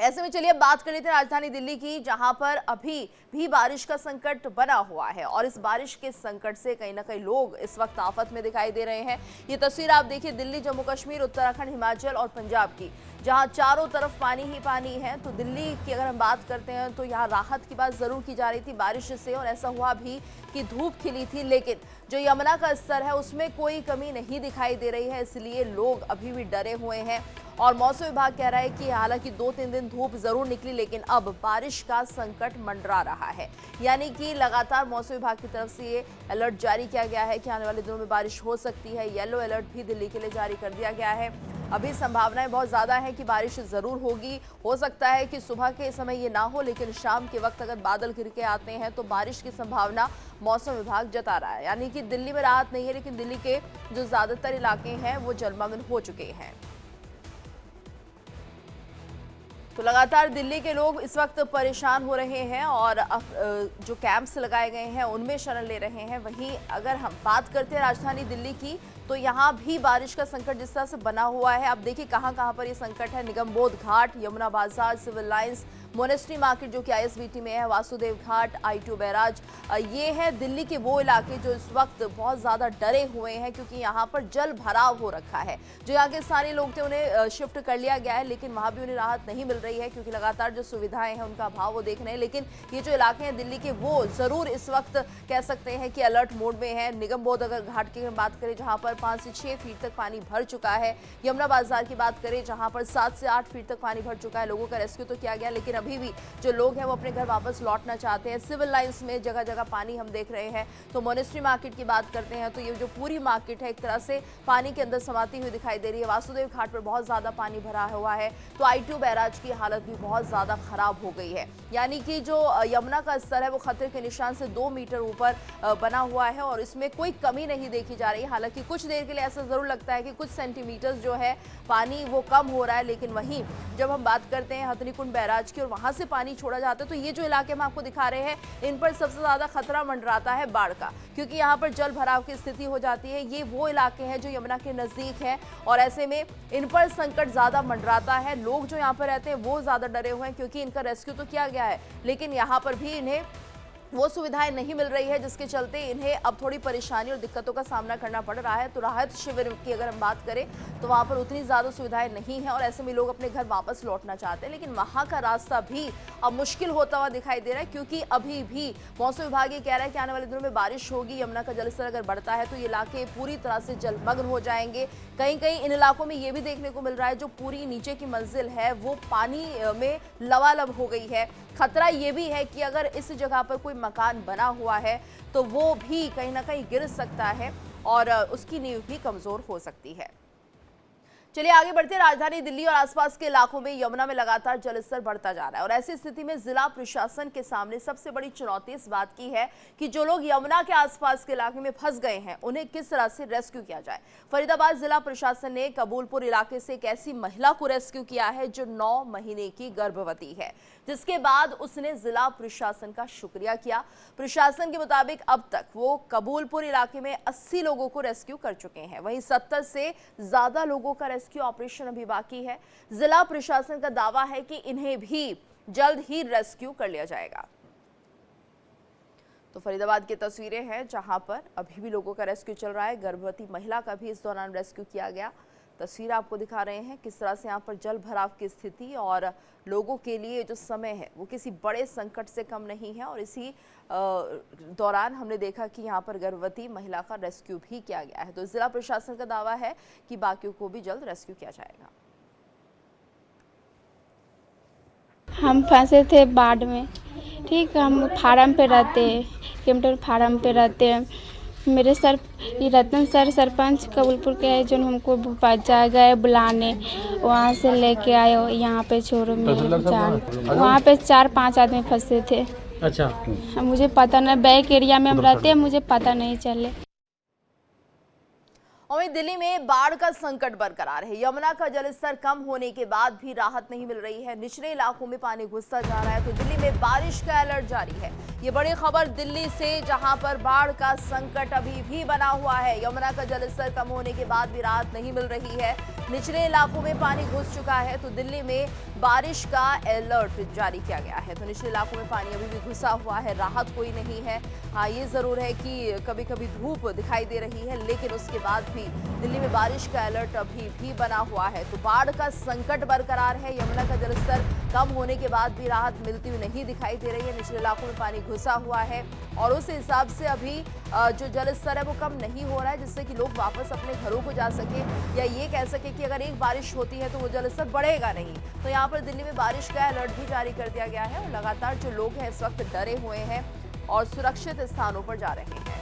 ऐसे में चलिए बात कर लेते हैं राजधानी दिल्ली की, जहां पर अभी भी बारिश का संकट बना हुआ है और इस बारिश के संकट से कहीं ना कहीं लोग इस वक्त आफत में दिखाई दे रहे हैं। ये तस्वीर आप देखिए दिल्ली, जम्मू कश्मीर, उत्तराखंड, हिमाचल और पंजाब की, जहां चारों तरफ पानी ही पानी है। तो दिल्ली की अगर हम बात करते हैं तो यहाँ राहत की बात जरूर की जा रही थी बारिश से, और ऐसा हुआ भी कि धूप खिली थी, लेकिन जो यमुना का स्तर है उसमें कोई कमी नहीं दिखाई दे रही है, इसलिए लोग अभी भी डरे हुए हैं। और मौसम विभाग कह रहा है कि हालांकि 2-3 दिन धूप जरूर निकली, लेकिन अब बारिश का संकट मंडरा रहा है। यानी कि लगातार मौसम विभाग की तरफ से ये अलर्ट जारी किया गया है कि आने वाले दिनों में बारिश हो सकती है। येलो अलर्ट भी दिल्ली के लिए जारी कर दिया गया है। अभी संभावनाएं बहुत ज़्यादा है कि बारिश ज़रूर होगी। हो सकता है कि सुबह के समय ये ना हो, लेकिन शाम के वक्त अगर बादल घिर के आते हैं तो बारिश की संभावना मौसम विभाग जता रहा है। यानी कि दिल्ली में राहत नहीं है, लेकिन दिल्ली के जो ज़्यादातर इलाके हैं वो जलमग्न हो चुके हैं। तो लगातार दिल्ली के लोग इस वक्त परेशान हो रहे हैं और जो कैंप्स लगाए गए हैं उनमें शरण ले रहे हैं। वहीं अगर हम बात करते हैं राजधानी दिल्ली की, तो यहाँ भी बारिश का संकट जिस तरह से बना हुआ है, आप देखिए कहाँ कहाँ पर ये संकट है। निगमबोध घाट, यमुना बाजार, सिविल लाइंस, मोनेस्ट्री मार्केट जो कि आईएसबीटी में है, वासुदेव घाट, I2 बैराज, ये है दिल्ली के वो इलाके जो इस वक्त बहुत ज़्यादा डरे हुए हैं, क्योंकि यहाँ पर जल भराव हो रखा है। जो यहाँ के स्थानीय लोग थे उन्हें शिफ्ट कर लिया गया है, लेकिन वहाँ भी उन्हें राहत नहीं मिल रही है, क्योंकि लगातार जो सुविधाएं हैं उनका अभाव वो देख रहे हैं। लेकिन ये जो इलाके हैं दिल्ली के, वो ज़रूर इस वक्त कह सकते हैं कि अलर्ट मोड में है। निगमबोध अगर घाट की बात करें, जहाँ पर 5 से 6 फीट तक पानी भर चुका है। यमुना बाजार की बात करें, जहाँ पर 7 से 8 फीट तक पानी भर चुका है। लोगों का रेस्क्यू तो किया गया, लेकिन अभी भी जो लोग हैं वो अपने घर वापस लौटना चाहते हैं। सिविल लाइंस में जगह जगह पानी हम देख रहे हैं। तो मोनेस्ट्री मार्केट की बात करते हैं तो ये जो पूरी मार्केट है एक तरह से पानी के अंदर समाती हुई दिखाई दे रही है। वासुदेव घाट पर बहुत ज़्यादा पानी भरा हुआ है। तो I2 बैराज की हालत भी बहुत ज़्यादा खराब हो गई है। यानी कि जो यमुना का स्तर है वो खतरे के निशान से 2 मीटर ऊपर बना हुआ है और इसमें कोई कमी नहीं देखी जा रही। हालांकि कुछ देर के लिए ऐसा ज़रूर लगता है कि कुछ सेंटीमीटर जो है पानी वो कम हो रहा है, लेकिन वहीं जब हम बात करते हैं हथनीकुंड बैराज की और वहाँ से पानी छोड़ा जाता है, तो ये जो इलाके हम आपको दिखा रहे हैं, इन पर सबसे ज़्यादा खतरा मंडराता है बाढ़ का, क्योंकि यहाँ पर जल भराव की स्थिति हो जाती है। ये वो इलाके हैं जो यमुना के नज़दीक हैं और ऐसे में इन पर संकट ज़्यादा मंडराता है। लोग जो यहाँ पर रहते हैं वो ज़्यादा डरे हुए हैं, क्योंकि इनका रेस्क्यू तो किया गया है, लेकिन यहाँ पर भी इन्हें वो सुविधाएं नहीं मिल रही है, जिसके चलते इन्हें अब थोड़ी परेशानी और दिक्कतों का सामना करना पड़ रहा है। तो राहत शिविर की अगर हम बात करें तो वहाँ पर उतनी ज़्यादा सुविधाएं नहीं हैं और ऐसे में लोग अपने घर वापस लौटना चाहते हैं, लेकिन वहाँ का रास्ता भी अब मुश्किल होता हुआ दिखाई दे रहा है, क्योंकि अभी भी मौसम विभाग ये कह रहा है कि आने वाले दिनों में बारिश होगी। यमुना का जलस्तर अगर बढ़ता है तो ये इलाके पूरी तरह से जलमग्न हो जाएंगे। कहीं कहीं इन इलाकों में ये भी देखने को मिल रहा है जो पूरी नीचे की मंजिल है वो पानी में लबालब हो गई है। खतरा ये भी है कि अगर इस जगह पर कोई मकान बना हुआ है तो वो भी कहीं ना कहीं गिर सकता है और उसकी नींव भी कमजोर हो सकती है। चलिए आगे बढ़ते हैं। राजधानी दिल्ली और आसपास के इलाकों में यमुना में लगातार जलस्तर बढ़ता जा रहा है और ऐसी स्थिति में जिला प्रशासन के सामने सबसे बड़ी चुनौती इस बात की है कि जो लोग यमुना के आसपास के इलाके में फंस गए हैं उन्हें किस तरह से रेस्क्यू किया जाए। फरीदाबाद जिला प्रशासन ने कबूलपुर इलाके से एक ऐसी महिला को रेस्क्यू किया है जो 9 महीने की गर्भवती है, जिसके बाद उसने जिला प्रशासन का शुक्रिया किया। प्रशासन के मुताबिक अब तक वो कबूलपुर इलाके में 80 लोगों को रेस्क्यू कर चुके हैं, वहीं 70 से ज्यादा लोगों का रेस्क्यू ऑपरेशन अभी बाकी है। जिला प्रशासन का दावा है कि इन्हें भी जल्द ही रेस्क्यू कर लिया जाएगा। तो फरीदाबाद की तस्वीरें हैं जहां पर अभी भी लोगों का रेस्क्यू चल रहा है। गर्भवती महिला का भी इस दौरान रेस्क्यू किया गया। तस्वीर आपको दिखा रहे हैं किस तरह से यहाँ पर जल भराव की स्थिति और लोगों के लिए जो समय है वो किसी बड़े संकट से कम नहीं है। और इसी दौरान हमने देखा कि यहाँ पर गर्भवती महिला का रेस्क्यू भी किया गया है। तो जिला प्रशासन का दावा है कि बाकियों को भी जल्द रेस्क्यू किया जाएगा। हम फंसे थे बाढ़ में, ठीक, हम फार्म पे रहते हैं, किलोमीटर फार्म पे रहते हैं। मेरे सर ये रतन सर सरपंच कबूलपुर के है जो हमको बचा गए बुलाने, वहाँ से लेके आए यहाँ पे छोड़ो मेरे जान। वहाँ पे 4-5 आदमी फंसे थे। अच्छा, मुझे पता नहीं, बैक एरिया में हम रहते हैं, मुझे पता नहीं चले। वहीं दिल्ली में बाढ़ का संकट बरकरार है। यमुना का जलस्तर कम होने के बाद भी राहत नहीं मिल रही है। निचले इलाकों में पानी घुसता जा रहा है, तो दिल्ली में बारिश का अलर्ट जारी है। ये बड़ी खबर दिल्ली से, जहां पर बाढ़ का संकट अभी भी बना हुआ है। यमुना का जलस्तर कम होने के बाद भी राहत नहीं मिल रही है। निचले इलाकों में पानी घुस चुका है, तो दिल्ली में बारिश का अलर्ट जारी किया गया है। तो निचले इलाकों में पानी अभी भी घुसा हुआ है, राहत कोई नहीं है। हाँ, ये जरूर है कि कभी कभी धूप दिखाई दे रही है, लेकिन उसके बाद भी दिल्ली में बारिश का अलर्ट अभी भी बना हुआ है। तो बाढ़ का संकट बरकरार है। यमुना का जलस्तर कम होने के बाद भी राहत मिलती हुई नहीं दिखाई दे रही है। निचले इलाकों में पानी घुसा हुआ है और उस हिसाब से अभी जो जलस्तर है वो कम नहीं हो रहा है, जिससे कि लोग वापस अपने घरों को जा सके, या ये कह सके कि अगर एक बारिश होती है तो वो जलस्तर बढ़ेगा नहीं। तो यहाँ पर दिल्ली में बारिश का अलर्ट भी जारी कर दिया गया है और लगातार जो लोग हैं इस वक्त डरे हुए हैं और सुरक्षित स्थानों पर जा रहे हैं।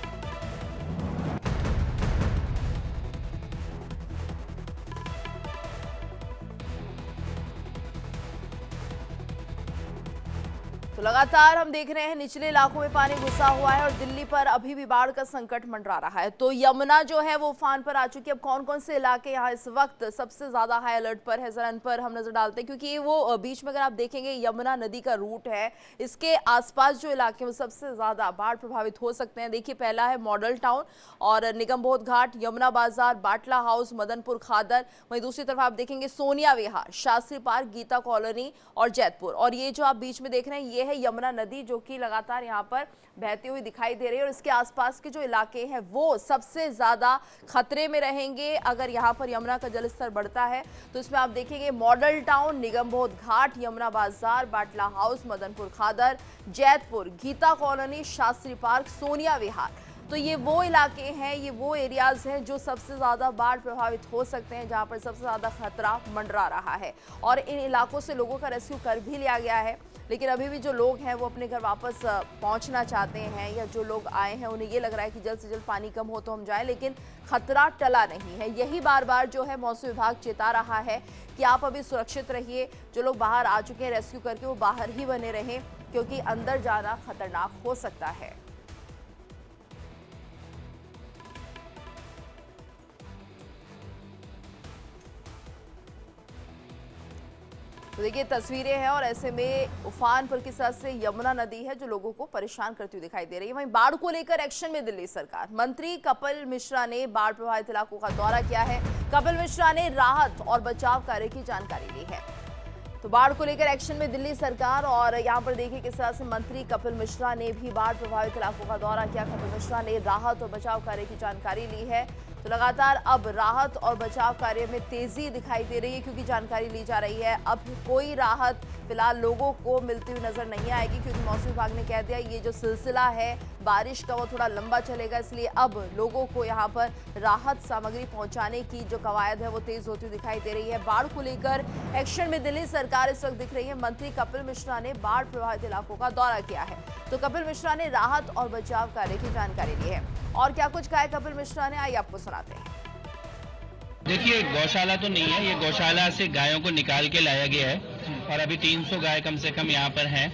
तो लगातार हम देख रहे हैं निचले इलाकों में पानी घुसा हुआ है और दिल्ली पर अभी भी बाढ़ का संकट मंडरा रहा है। तो यमुना जो है वो उफान पर आ चुकी है। अब कौन कौन से इलाके यहाँ इस वक्त सबसे ज्यादा हाई अलर्ट पर है, जरा इन पर हम नजर डालते हैं, क्योंकि वो बीच में अगर आप देखेंगे यमुना नदी का रूट है, इसके आसपास जो इलाके हैं वो सबसे ज्यादा बाढ़ प्रभावित हो सकते हैं। देखिए, पहला है मॉडल टाउन और निगमबोध घाट, यमुना बाजार, बाटला हाउस, मदनपुर खादर। वहीं दूसरी तरफ आप देखेंगे सोनिया विहार, शास्त्री पार्क, गीता कॉलोनी और जैतपुर। और ये जो आप बीच में देख रहे हैं ये है यमुना नदी, जो कि लगातार यहाँ पर बहती हुई दिखाई दे रही है और इसके आसपास के जो इलाके हैं वो सबसे ज्यादा खतरे में रहेंगे अगर यहाँ पर यमुना का जलस्तर बढ़ता है। तो इसमें आप देखेंगे मॉडल टाउन, निगमबोध घाट, यमुना बाजार, बाटला हाउस, मदनपुर खादर, जैतपुर, गीता कॉलोनी, शास्त्री पार्क, सोनिया विहार। तो ये वो इलाके हैं, ये वो एरियाज हैं जो सबसे ज़्यादा बाढ़ प्रभावित हो सकते हैं, जहाँ पर सबसे ज़्यादा खतरा मंडरा रहा है। और इन इलाकों से लोगों का रेस्क्यू कर भी लिया गया है, लेकिन अभी भी जो लोग हैं वो अपने घर वापस पहुंचना चाहते हैं, या जो लोग आए हैं उन्हें ये लग रहा है कि जल्द से जल्द पानी कम हो तो हम जाएं, लेकिन खतरा टला नहीं है। यही बार बार जो है मौसम विभाग चेता रहा है कि आप अभी सुरक्षित रहिए। जो लोग बाहर आ चुके हैं रेस्क्यू करके, वो बाहर ही बने रहें, क्योंकि अंदर जाना खतरनाक हो सकता है। तो देखिए तस्वीरें हैं और ऐसे में उफान पर किस तरह से यमुना नदी है जो लोगों को परेशान करती हुई दिखाई दे रही है। वहीं बाढ़ को लेकर एक्शन में दिल्ली सरकार। मंत्री कपिल मिश्रा ने बाढ़ प्रभावित इलाकों का दौरा किया है। कपिल मिश्रा ने राहत और बचाव कार्य की जानकारी ली है। तो बाढ़ को लेकर एक्शन में दिल्ली सरकार, और यहाँ पर देखिए किस तरह से मंत्री कपिल मिश्रा ने भी बाढ़ प्रभावित इलाकों का दौरा किया। कपिल मिश्रा ने राहत और बचाव कार्य की जानकारी ली है। तो लगातार अब राहत और बचाव कार्य में तेजी दिखाई दे रही है, क्योंकि जानकारी ली जा रही है अब कोई राहत फिलहाल लोगों को मिलती हुई नजर नहीं आएगी, क्योंकि मौसम विभाग ने कह दिया ये जो सिलसिला है बारिश का वो थोड़ा लंबा चलेगा। इसलिए अब लोगों को यहाँ पर राहत सामग्री पहुंचाने की जो कवायद है वो तेज होती हुई दिखाई दे रही है। बाढ़ को लेकर एक्शन में दिल्ली सरकार इस वक्त दिख रही है। मंत्री कपिल मिश्रा ने बाढ़ प्रभावित इलाकों का दौरा किया है। तो कपिल मिश्रा ने राहत और बचाव कार्य की जानकारी ली है। और क्या कुछ कहा है कपिल मिश्रा ने, आइए आपको सुनाते हैं। देखिए, गौशाला तो नहीं है, ये गौशाला से गायों को निकाल के लाया गया है और अभी 300 गाय कम से कम यहाँ पर हैं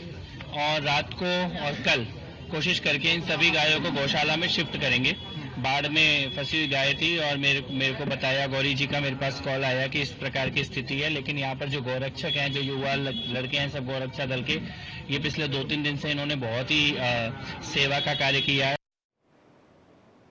और रात को और कल कोशिश करके इन सभी गायों को गौशाला में शिफ्ट करेंगे। बाढ़ में फंसी हुई गाय थी और मेरे को बताया, गौरी जी का मेरे पास कॉल आया कि इस प्रकार की स्थिति है, लेकिन यहाँ पर जो गौरक्षक हैं, जो युवा लड़के हैं, सब गौरक्षा दल के, ये पिछले 2-3 दिन से इन्होंने बहुत ही सेवा का कार्य किया है।